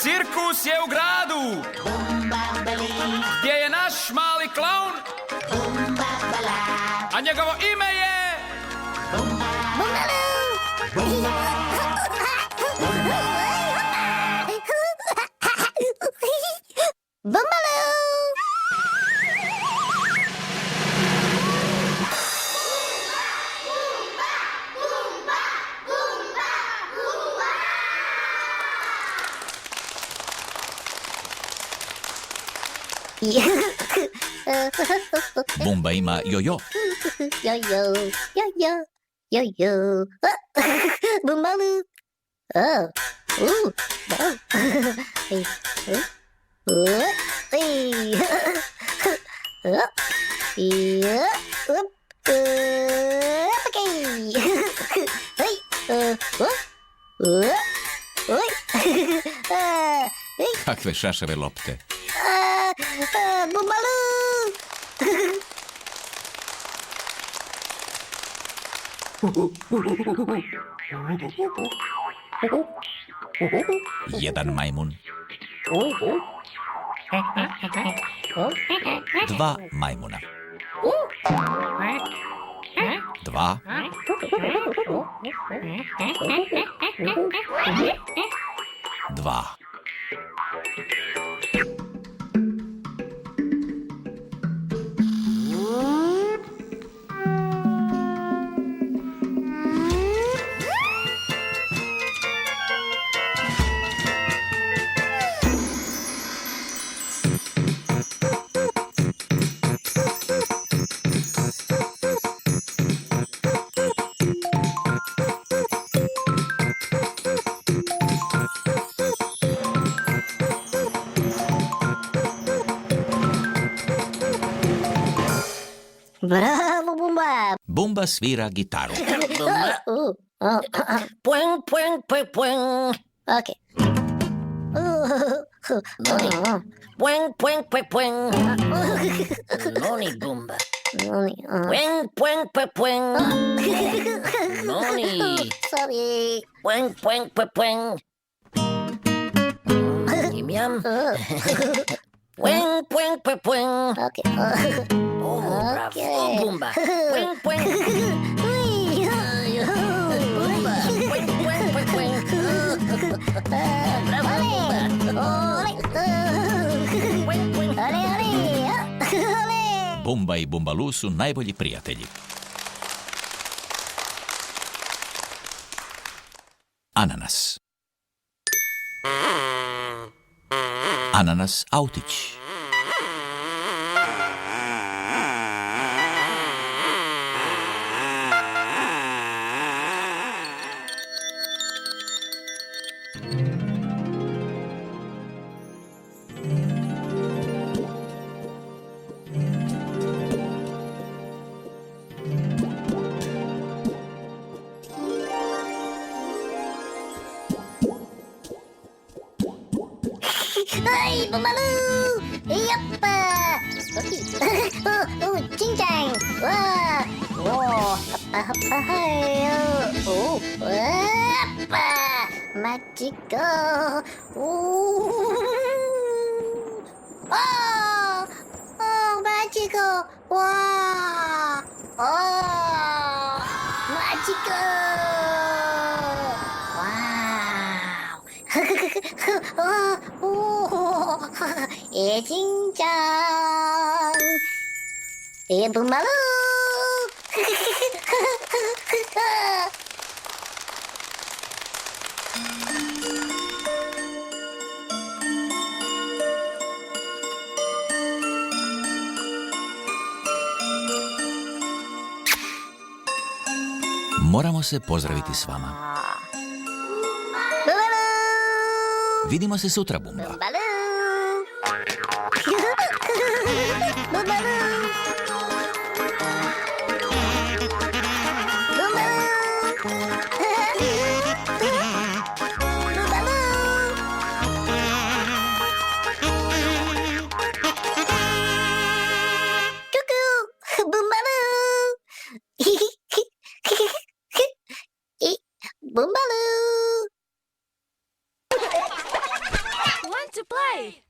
Cirkus je u gradu, gdje je naš mali klaun, a njegovo ime je... Bumba ima jojo. Jojo, jojo, jojo. Bumbalu. Oh. Oh. Hey. Hey. Kakve šašave lopte. Bumbalu. Jedan majmun. Dva majmuna. Dva. Dva. Bravo, Bumba! Bumba svira gitaru. Pueng, pueng, pueng, pueng. Okay. Pueng, pueng, pueng, pueng. Noni, Bumba. Noni. Pueng, pueng, pueng, pueng. Noni. Sorry. Pueng, pueng, pueng, pueng. Yum, yum. Pueng, pueng, pueng, pueng. Okay. Oh, bravo, Okay. Bumba. Pueng, pueng. Bumba. Pueng, pueng, pueng, pueng. Bravo, Bumba. Pueng, pueng. Bumba i Bumbalu su najbolji prijatelji. Ananas. Ananas autić. Hey, Bumbalu! Yappa! Ching-chang! Hoppa, hoppa, hey! Hoppa! Magical! Oh! Oh, magical! Wow! Oh! Magical! 진짜 Bumbalu. Moramo se pozdraviti s vama. Vidimo se sutra, Bumba. Bumbalu. Bumbalu. Bumbaloo! Want to play?